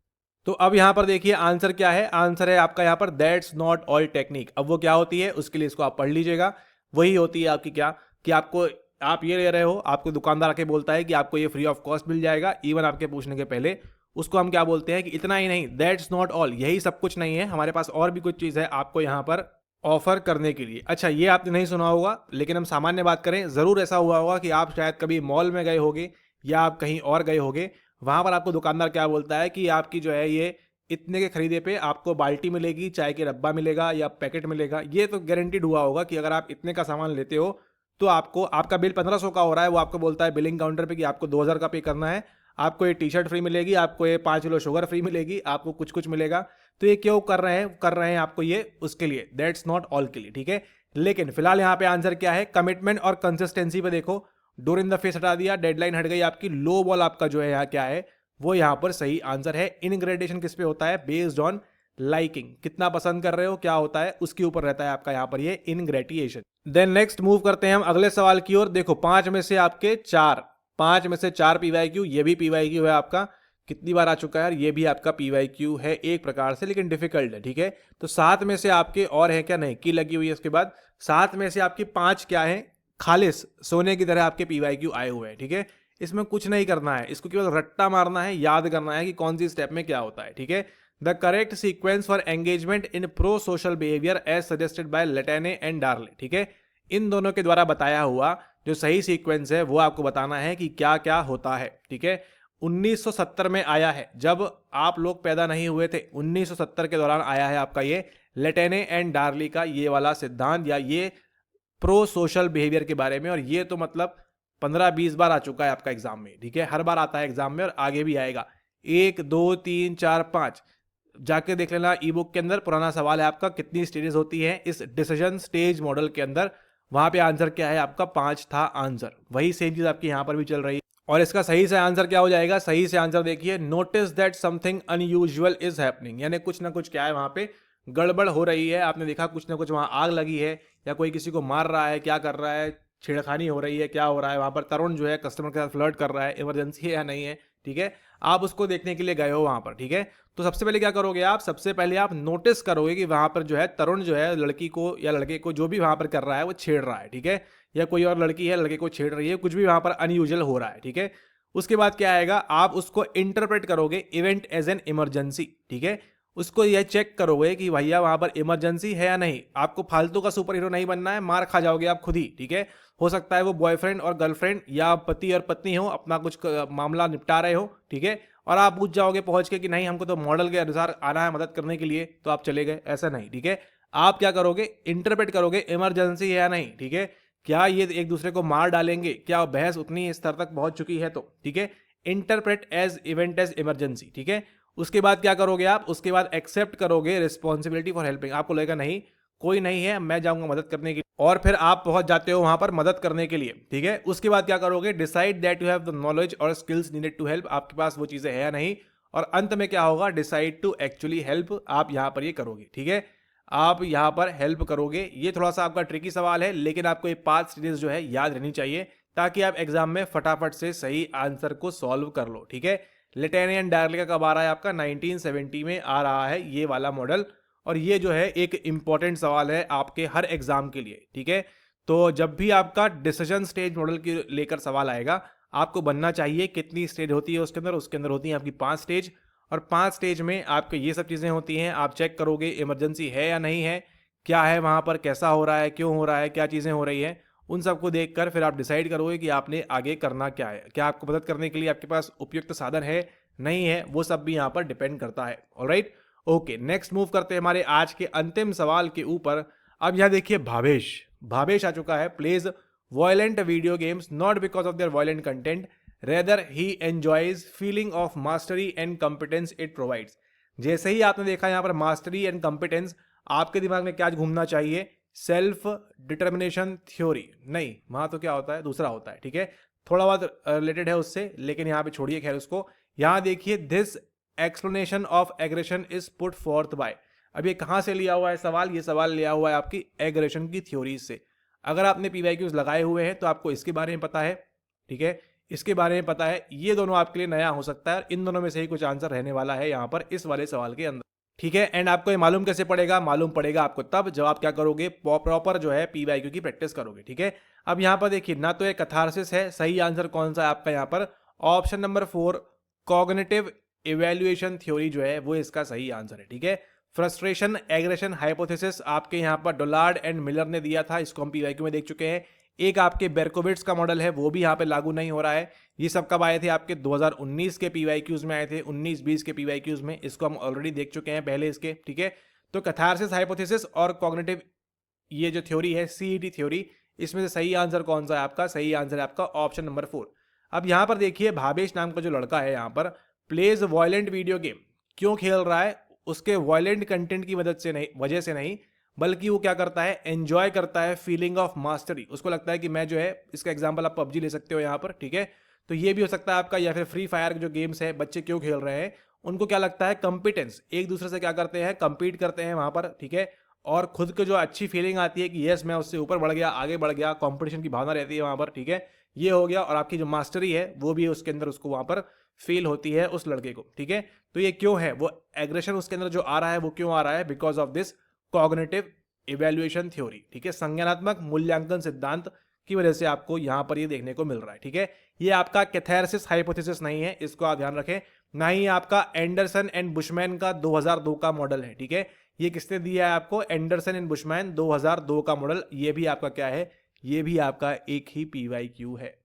तो अब यहाँ पर देखिए आंसर क्या है, आंसर है आपका यहाँ पर दैट्स नॉट ऑल टेक्निक। अब वो क्या होती है उसके लिए इसको आप पढ़ लीजिएगा। वही होती है आपकी क्या, कि आपको, आप ये ले रहे हो, आपको दुकानदार आके बोलता है कि आपको ये फ्री ऑफ कॉस्ट मिल जाएगा इवन आपके पूछने के पहले। उसको हम क्या बोलते हैं कि इतना ही नहीं, दैट्स नॉट ऑल, यही सब कुछ नहीं है, हमारे पास और भी कुछ चीज़ है आपको यहाँ पर ऑफर करने के लिए। अच्छा, ये आपने नहीं सुना होगा, लेकिन हम सामान्य बात करें, ज़रूर ऐसा हुआ होगा कि आप शायद कभी मॉल में गए होगे या आप कहीं और गए होगे, वहाँ पर आपको दुकानदार क्या बोलता है कि आपकी जो है ये इतने के खरीदे पे आपको बाल्टी मिलेगी, चाय के डब्बा मिलेगा या पैकेट मिलेगा। ये तो गारंटीड हुआ होगा कि अगर आप इतने का सामान लेते हो तो आपको, आपका बिल 1500 का हो रहा है, वो आपको बोलता है बिलिंग काउंटर पे कि आपको 2000 का पे करना है, आपको ये टी शर्ट फ्री मिलेगी, आपको ये 5 किलो शुगर फ्री मिलेगी, आपको कुछ कुछ मिलेगा। तो ये क्यों कर रहे हैं आपको ये उसके लिए, दैट्स नॉट ऑल के लिए, ठीक है। लेकिन फिलहाल यहाँ पे आंसर क्या है, कमिटमेंट और कंसिस्टेंसी पे देखो, डोर इन द फेस हटा दिया, डेडलाइन हट गई आपकी, लो बॉल आपका जो है यहाँ क्या है, वो यहाँ पर सही आंसर है। इनग्रेडेशन किस पे होता है, बेस्ड ऑन लाइकिंग, कितना पसंद कर रहे हो, क्या होता है उसके ऊपर रहता है आपका यहाँ पर ये इनग्रेटिएशन। देन नेक्स्ट मूव करते हैं हम अगले सवाल की ओर। देखो 5 में से आपके 4, 5 में से 4 पीवाईक्यू, ये भी पीवाईक्यू है आपका, कितनी बार आ चुका है यार, ये भी आपका पीवाईक्यू है एक प्रकार से, लेकिन डिफिकल्ट है, ठीक है। तो 7 में से आपके और है क्या, नहीं की लगी हुई है उसके बाद, 7 में से आपकी 5 क्या है, खालिस सोने की तरह आपके पीवाईक्यू आए हुए हैं, ठीक है। इसमें कुछ नहीं करना है, इसको केवल रट्टा मारना है, याद करना है कि कौन सी स्टेप में क्या होता है, ठीक है। The correct sequence for engagement in prosocial behaviour as suggested by Latane and Darley, ठीक है। इन दोनों के द्वारा बताया हुआ जो सही सीक्वेंस है वो आपको बताना है कि क्या क्या होता है, ठीक है। 1970 में आया है, जब आप लोग पैदा नहीं हुए थे, 1970 के दौरान आया है आपका ये लेटेने एंड डार्ली का ये वाला सिद्धांत, या ये प्रो सोशल बिहेवियर के बारे में। और ये तो मतलब 15-20 बार आ चुका है आपका एग्जाम में, ठीक है, हर बार आता है एग्जाम में और आगे भी आएगा। 1 2 3 4 5 जाके देख लेना ई बुक के अंदर, पुराना सवाल है आपका, कितनी स्टेजेस होती है इस डिसीजन स्टेज मॉडल के अंदर, वहां पे आंसर क्या है आपका 5 था आंसर। वही सेम चीज आपकी यहाँ पर भी चल रही है। और इसका सही से आंसर क्या हो जाएगा, सही से आंसर देखिए, notice that something unusual is happening, यानी कुछ ना कुछ क्या है वहां पे गड़बड़ हो रही है। आपने देखा कुछ ना कुछ वहां आग लगी है, या कोई किसी को मार रहा है, क्या कर रहा है, छेड़खानी हो रही है, क्या हो रहा है वहां पर, तरुण जो है कस्टमर के साथ फ्लर्ट कर रहा है, इमरजेंसी है या नहीं है, ठीक है। आप उसको देखने के लिए गए हो वहां पर, ठीक है। तो सबसे पहले क्या करोगे आप, सबसे पहले आप नोटिस करोगे कि वहां पर जो है तरुण जो है लड़की को या लड़के को जो भी वहां पर कर रहा है वो छेड़ रहा है, ठीक है। या कोई और लड़की है लड़के को छेड़ रही है, कुछ भी वहां पर अनयूजुअल हो रहा है, ठीक है। उसके बाद क्या आएगा, आप उसको इंटरप्रेट करोगे इवेंट एज एन इमरजेंसी, ठीक है। उसको यह चेक करोगे कि भैया वहां पर इमरजेंसी है या नहीं। आपको फालतू का सुपर हीरो नहीं बनना है, मार खा जाओगे आप खुद ही, ठीक है। हो सकता है वो बॉयफ्रेंड और गर्लफ्रेंड या पति और पत्नी हो, अपना कुछ मामला निपटा रहे हो, ठीक है, और आप पूछ जाओगे पहुंच के कि नहीं हमको तो मॉडल के अनुसार आना है मदद करने के लिए, तो आप चले गए, ऐसा नहीं, ठीक है। आप क्या करोगे, इंटरप्रेट करोगे इमरजेंसी है या नहीं, ठीक है। क्या ये एक दूसरे को मार डालेंगे, क्या बहस उतनी स्तर तक पहुंच चुकी है, तो ठीक है, interpret as event as emergency, ठीक है। उसके बाद क्या करोगे आप, उसके बाद एक्सेप्ट करोगे रिस्पॉन्सिबिलिटी फॉर हेल्पिंग। आपको लगेगा नहीं कोई नहीं है, मैं जाऊंगा मदद करने के लिए, और फिर आप पहुंच जाते हो वहां पर मदद करने के लिए, ठीक है। उसके बाद क्या करोगे, decide that you have the knowledge और स्किल्स नीडेड टू हेल्प, आपके पास वो चीजें है या नहीं। और अंत में क्या होगा, डिसाइड टू एक्चुअली हेल्प, आप यहां पर ये करोगे, ठीक है। आप यहां पर हेल्प करोगे। ये थोड़ा सा आपका ट्रिकी सवाल है, लेकिन आपको ये 5 स्टेजेस जो है याद रहनी चाहिए, ताकि आप एग्जाम में फटाफट से सही आंसर को सॉल्व कर लो, ठीक है। लेटेने एंड डार्ले का कब आ रहा है आपका, 1970 में आ रहा है ये वाला मॉडल। और ये जो है एक इंपॉर्टेंट सवाल है आपके हर एग्जाम के लिए, ठीक है। तो जब भी आपका डिसीजन स्टेज मॉडल की लेकर सवाल आएगा, आपको बनना चाहिए कितनी स्टेज होती है उसके अंदर होती है आपकी 5 स्टेज। और 5 स्टेज में आपके ये सब चीज़ें होती हैं, आप चेक करोगे इमरजेंसी है या नहीं है, क्या है वहाँ पर, कैसा हो रहा है, क्यों हो रहा है, क्या चीज़ें हो रही हैं, उन सबको देखकर फिर आप डिसाइड करोगे कि आपने आगे करना क्या है। क्या आपको मदद करने के लिए आपके पास उपयुक्त साधन है, नहीं है, वो सब भी यहाँ पर डिपेंड करता है। ऑलराइट, ओके, नेक्स्ट मूव करते हैं हमारे आज के अंतिम सवाल के ऊपर। अब यहाँ देखिए भावेश, भावेश आ चुका है, plays violent video games not because of their violent content, rather he enjoys feeling of mastery and competence it provides. जैसे ही आपने देखा यहाँ पर मास्टरी एंड कंपिटेंस, आपके दिमाग में क्या घूमना चाहिए, सेल्फ डिटर्मिनेशन थ्योरी, नहीं, वहां तो क्या होता है, दूसरा होता है, ठीक है, थोड़ा बहुत रिलेटेड है उससे, लेकिन यहाँ पे छोड़िए खैर उसको। यहाँ देखिए, this explanation of aggression is put forth by. अब ये कहाँ से लिया हुआ है सवाल, ये सवाल लिया हुआ है आपकी एग्रेशन की थ्योरी से। अगर आपने पीवाईक्यूज लगाए हुए हैं तो आपको इसके बारे में पता है, ठीक है। इसके बारे में पता है, ये दोनों आपके लिए नया हो सकता है। इन दोनों में से ही कुछ आंसर रहने वाला है यहाँ पर इस वाले सवाल के अंदर, ठीक है। एंड आपको ये मालूम कैसे पड़ेगा? मालूम पड़ेगा आपको तब जब आप क्या करोगे, प्रॉपर जो है पीवाईक्यू की प्रैक्टिस करोगे, ठीक है। अब यहाँ पर देखिए, ना तो ये कैथारसिस है, सही आंसर कौन सा है आपका यहाँ पर? Option number 4 cognitive evaluation theory जो है वो इसका सही आंसर है, ठीक है। फ्रस्ट्रेशन एग्रेशन हाइपोथेसिस आपके यहाँ पर डोलार्ड एंड मिलर ने दिया था, इसको हम पीवाईक्यू में देख चुके हैं। एक आपके बेरकोविट्स का मॉडल है, वो भी यहाँ पे लागू नहीं हो रहा है। ये सब कब आए थे? आपके 2019 के पीवाईक्यूज में आए थे, 19-20 के पीवाईक्यूज में। इसको हम ऑलरेडी देख चुके हैं पहले इसके, ठीक है। तो कैथारसिस हाइपोथेसिस और कॉग्निटिव ये जो थ्योरी है, सीईटी थ्योरी, इसमें से सही आंसर कौन सा है आपका? सही आंसर है आपका ऑप्शन नंबर 4। अब यहाँ पर देखिए, भावेश नाम का जो लड़का है यहाँ पर प्लेज वॉयलेंट वीडियो गेम, क्यों खेल रहा है? उसके वॉयलेंट कंटेंट की वजह से नहीं, बल्कि वो क्या करता है, एंजॉय करता है फीलिंग ऑफ मास्टरी। उसको लगता है कि मैं जो है, इसका एग्जांपल आप पबजी ले सकते हो यहाँ पर, ठीक है। तो ये भी हो सकता है आपका, या फिर फ्री फायर जो गेम्स है, बच्चे क्यों खेल रहे हैं? उनको क्या लगता है, कंपिटेंस, एक दूसरे से क्या करते हैं, कंपीट करते हैं वहां पर, ठीक है। और खुद को जो अच्छी फीलिंग आती है कि यस मैं उससे ऊपर बढ़ गया, आगे बढ़ गया, कंपटीशन की भावना रहती है वहां पर, ठीक है। ये हो गया। और आपकी जो मास्टरी है वो भी उसके अंदर उसको वहां पर फील होती है उस लड़के को, ठीक है। तो ये क्यों है, वो एग्रेशन उसके अंदर जो आ रहा है वो क्यों आ रहा है? Because of this cognitive evaluation theory, ठीक है। संज्ञानात्मक मूल्यांकन सिद्धांत की वजह से आपको यहां पर ये देखने को मिल रहा है, ठीक है। ये आपका कैथारसिस हाइपोथेसिस नहीं है, इसको आप ध्यान रखें। ना ही आपका एंडरसन एंड बुशमैन का 2002 का मॉडल है, ठीक है। ये किसने दिया है आपको? एंडरसन एंड बुशमैन 2002 का मॉडल। ये भी आपका क्या है? ये भी आपका एक ही पीवाईक्यू है,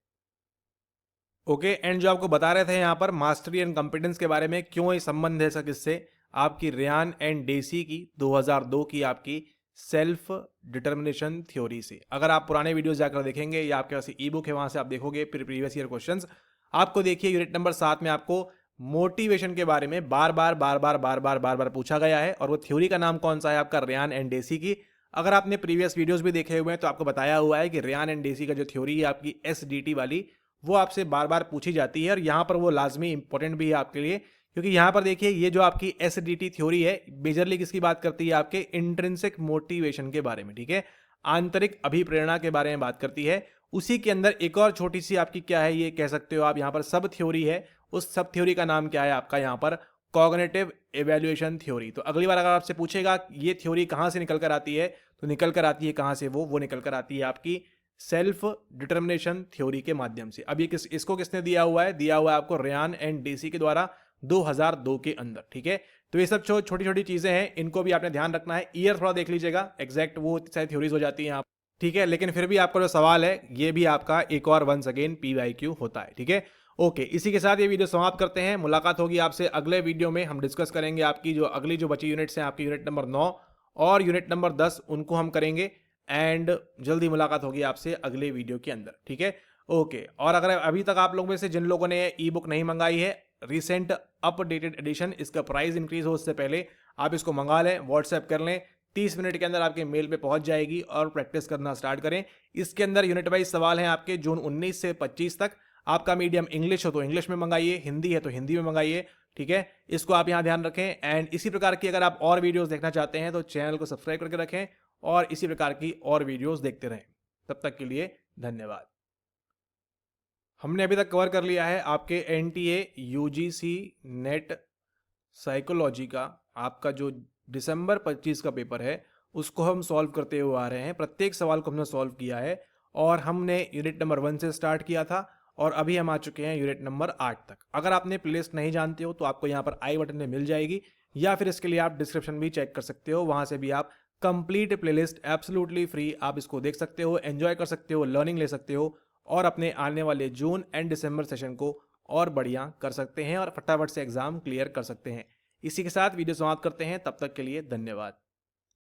ओके। एंड जो आपको बता रहे थे यहाँ पर मास्टरी एंड कॉम्पिटेंस के बारे में, क्यों ये संबंध है सर इससे? आपकी रियान एंड डेसी की 2002 की आपकी सेल्फ डिटर्मिनेशन थ्योरी से। अगर आप पुराने वीडियोस जाकर देखेंगे या आपके पास ई बुक है, वहां से आप देखोगे प्रीवियस ईयर क्वेश्चंस। आपको देखिए यूनिट नंबर 7 में आपको मोटिवेशन के बारे में बार बार पूछा गया है। और वो थ्योरी का नाम कौन सा है आपका? रियान एंड डेसी की। अगर आपने प्रीवियस वीडियोस भी देखे हुए हैं तो आपको बताया हुआ है कि रियान एंड डेसी का जो थ्योरी है आपकी एसडीटी वाली, वो आपसे बार बार पूछी जाती है। और यहाँ पर वो लाजमी इंपॉर्टेंट भी है आपके लिए, क्योंकि यहाँ पर देखिए ये जो आपकी एसडीटी थ्योरी है मेजरली किसकी बात करती है? आपके इंट्रिंसिक मोटिवेशन के बारे में, ठीक है। आंतरिक अभिप्रेरणा के बारे में बात करती है। उसी के अंदर एक और छोटी सी आपकी क्या है, ये कह सकते हो आप, यहाँ पर सब थ्योरी है। उस सब थ्योरी का नाम क्या है आपका? यहाँ पर कॉग्निटिव इवैल्यूएशन थ्योरी। तो अगली बार अगर आपसे पूछेगा ये थ्योरी कहाँ से निकल कर आती है, तो निकल कर आती है कहाँ से? वो निकल कर आती है आपकी सेल्फ डिटर्मिनेशन थ्योरी के माध्यम से। अब ये इसको किसने दिया हुआ है? दिया हुआ है आपको रियान एंड डेसी के द्वारा 2002 के अंदर, ठीक है। तो ये सब छोटी छोटी चीजें हैं, इनको भी आपने ध्यान रखना है। ईयर थोड़ा देख लीजिएगा, एग्जैक्ट वो सारी थ्योरीज हो जाती हैं आप, ठीक है। लेकिन फिर भी आपका जो सवाल है ये भी आपका एक और वंस अगेन पीवाईक्यू होता है, ठीक है। ओके, इसी के साथ ये वीडियो समाप्त करते हैं। मुलाकात होगी आपसे अगले वीडियो में। हम डिस्कस करेंगे आपकी जो अगली जो बची यूनिट्स हैं, आपकी यूनिट नंबर 9 और यूनिट नंबर 10, उनको हम करेंगे। एंड जल्दी मुलाकात होगी आपसे अगले वीडियो के अंदर, ठीक है। ओके, और अगर अभी तक आप लोगों में से जिन लोगों ने ई बुक नहीं मंगाई है, रिसेंट अपडेटेड एडिशन, इसका प्राइस इंक्रीज हो उससे पहले आप इसको मंगा लें, व्हाट्सएप कर लें। 30 मिनट के अंदर आपके मेल पे पहुंच जाएगी और प्रैक्टिस करना स्टार्ट करें। इसके अंदर यूनिट वाइज सवाल हैं आपके जून 19 से 25 तक। आपका मीडियम इंग्लिश हो तो इंग्लिश में मंगाइए, हिंदी है तो हिंदी में मंगाइए, ठीक है। इसको आप यहाँ ध्यान रखें। एंड इसी प्रकार की अगर आप और वीडियोस देखना चाहते हैं तो चैनल को सब्सक्राइब करके रखें और इसी प्रकार की और वीडियोस देखते रहें। तब तक के लिए धन्यवाद। हमने अभी तक कवर कर लिया है आपके एनटीए यूजीसी नेट साइकोलॉजी का आपका जो दिसंबर 25 का पेपर है, उसको हम सॉल्व करते हुए आ रहे हैं। प्रत्येक सवाल को हमने सॉल्व किया है और हमने यूनिट नंबर 1 से स्टार्ट किया था और अभी हम आ चुके हैं यूनिट नंबर 8 तक। अगर आपने प्लेलिस्ट नहीं जानते हो तो आपको यहाँ पर आई बटन में मिल जाएगी, या फिर इसके लिए आप डिस्क्रिप्शन भी चेक कर सकते हो, वहां से भी आप कंप्लीट प्लेलिस्ट एब्सोल्युटली फ्री आप इसको देख सकते हो, एंजॉय कर सकते हो, लर्निंग ले सकते हो और अपने आने वाले जून एंड दिसंबर सेशन को और बढ़िया कर सकते हैं और फटाफट से एग्जाम क्लियर कर सकते हैं। इसी के साथ वीडियो समाप्त करते हैं। तब तक के लिए धन्यवाद।